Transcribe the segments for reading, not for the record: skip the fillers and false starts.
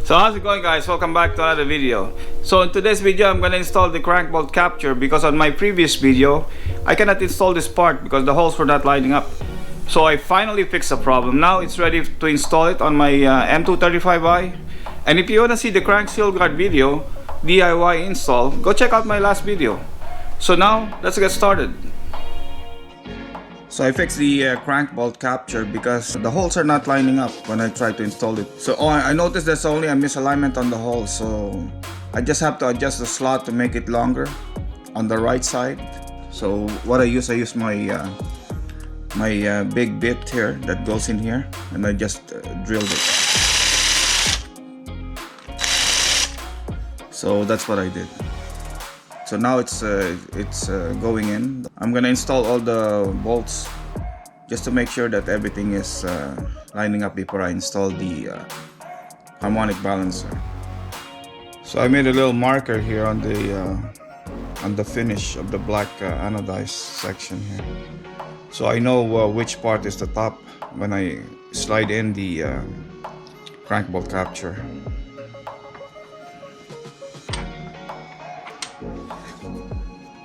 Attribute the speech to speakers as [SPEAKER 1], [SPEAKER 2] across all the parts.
[SPEAKER 1] So how's it going, guys? Welcome back to another video. So in today's video I'm gonna install the crank bolt capture because on my previous video I cannot install this part because the holes were not lining up. So I finally fixed the problem. Now it's ready to install it on my M235i. And if you wanna see the crank seal guard video DIY install, go check out my last video. So now let's get started. So I fixed the crank bolt capture because the holes are not lining up when I try to install it. So I noticed there's only a misalignment on the hole, so I just have to adjust the slot to make it longer on the right side. So what I use my big bit here that goes in here, and I just drilled it. So that's what I did. So now it's going in. I'm gonna install all the bolts just to make sure that everything is lining up before I install the harmonic balancer. So I made a little marker here on the finish of the black anodized section here. So I know which part is the top when I slide in the crank bolt capture.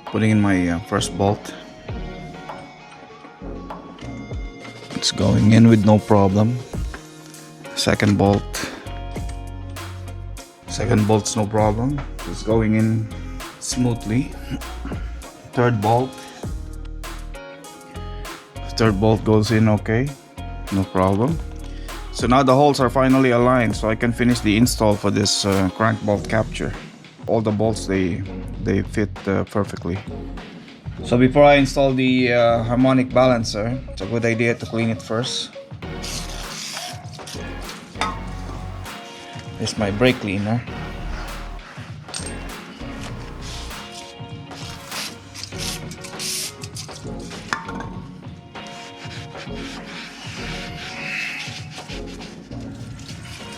[SPEAKER 1] Putting in my first bolt. It's going in with no problem. Second bolt's no problem. It's going in smoothly. Third bolt goes in okay, no problem. So now the holes are finally aligned, so I can finish the install for this crank bolt capture. All the bolts they fit perfectly. So before I install the harmonic balancer, it's a good idea to clean it first. This is my brake cleaner.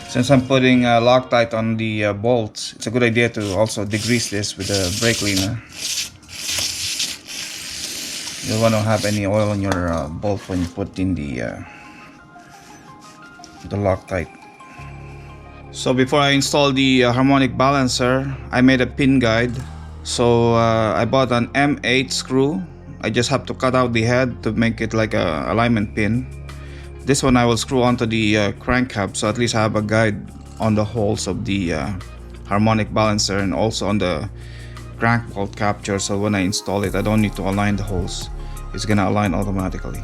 [SPEAKER 1] Since I'm putting Loctite on the bolts, it's a good idea to also degrease this with a brake cleaner. You don't want to have any oil on your bolt when you put in the Loctite. So before I install the harmonic balancer, I made a pin guide. So I bought an M8 screw. I just have to cut out the head to make it like a alignment pin. This one I will screw onto the crank cap, so at least I have a guide on the holes of the harmonic balancer and also on the crank bolt capture, so when I install it I don't need to align the holes. It's gonna align automatically.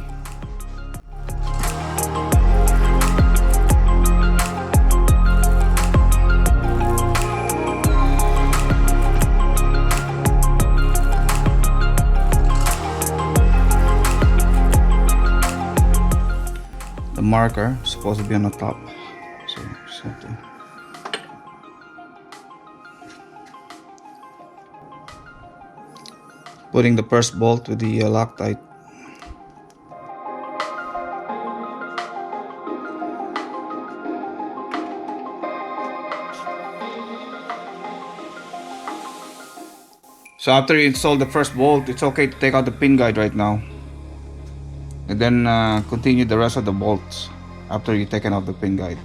[SPEAKER 1] The marker is supposed to be on the top, so just have to putting the first bolt with the Loctite. So after you install the first bolt, it's okay to take out the pin guide right now, and then continue the rest of the bolts after you've taken out the pin guide.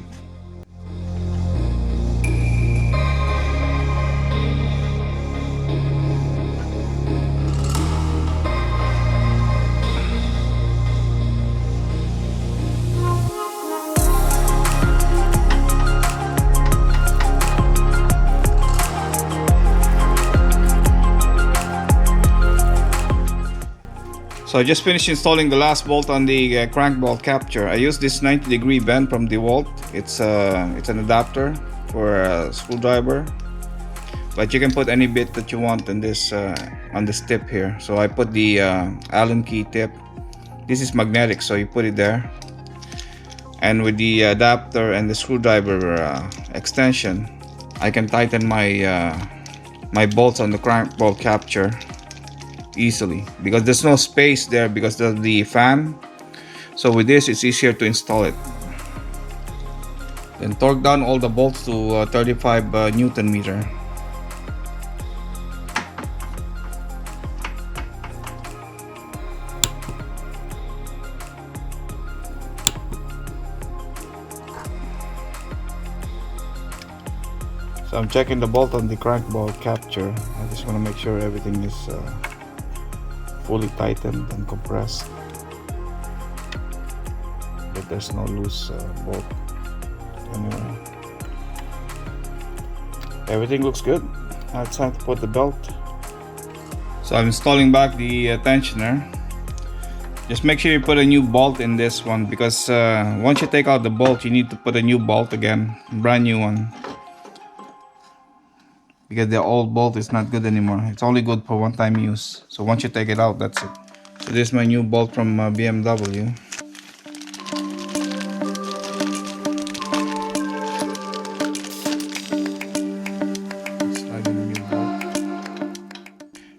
[SPEAKER 1] So I just finished installing the last bolt on the crank bolt capture. I used this 90-degree bend from DeWalt. It's an adapter for a screwdriver, but you can put any bit that you want on this tip here. So I put the Allen key tip. This is magnetic, so you put it there, and with the adapter and the screwdriver extension, I can tighten my my bolts on the crank bolt capture easily because there's no space there because of the fan. So with this it's easier to install it. Then torque down all the bolts to 35 Newton meter. So I'm checking the bolt on the crank bolt capture. I just want to make sure everything is fully tightened and compressed, that there's no loose bolt anywhere. Everything looks good. Now it's time to put the belt. So I'm installing back the tensioner. Just make sure you put a new bolt in this one, because once you take out the bolt, you need to put a new bolt again, brand new one, because the old bolt is not good anymore. It's only good for one-time use. So once you take it out, that's it. So this is my new bolt from BMW. Slide in the new bolt.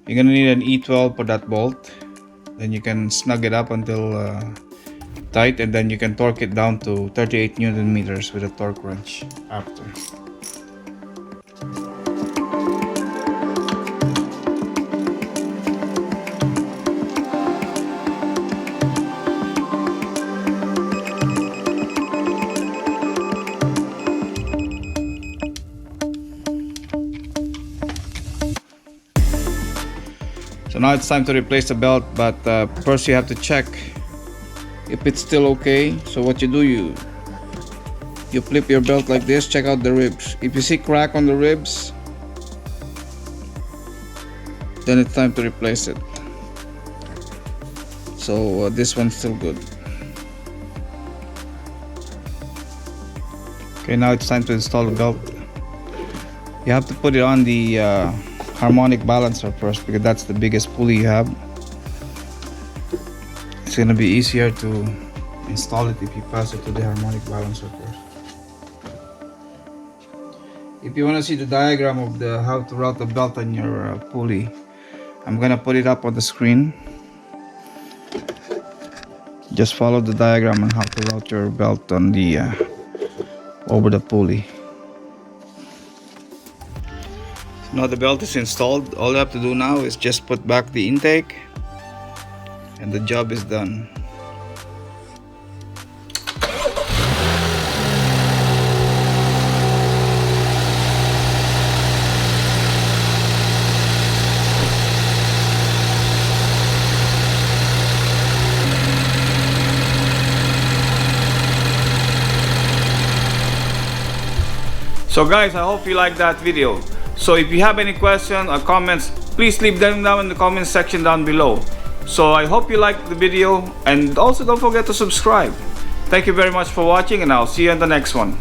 [SPEAKER 1] You're gonna need an E12 for that bolt. Then you can snug it up until tight, and then you can torque it down to 38 Newton meters with a torque wrench after. So now it's time to replace the belt, but first you have to check if it's still okay. So what you do, you flip your belt like this, check out the ribs. If you see crack on the ribs, then it's time to replace it. So this one's still good. Okay, now it's time to install the belt. You have to put it on the harmonic balancer first, because that's the biggest pulley you have. It's gonna be easier to install it if you pass it to the harmonic balancer first. If you want to see the diagram of how to route the belt on your pulley, I'm gonna put it up on the screen. Just follow the diagram on how to route your belt on the over the pulley. Now the belt is installed. All you have to do now is just put back the intake, and the job is done. So guys, I hope you liked that video. So if you have any questions or comments, please leave them down in the comment section down below. So I hope you liked the video, and also don't forget to subscribe. Thank you very much for watching, and I'll see you in the next one.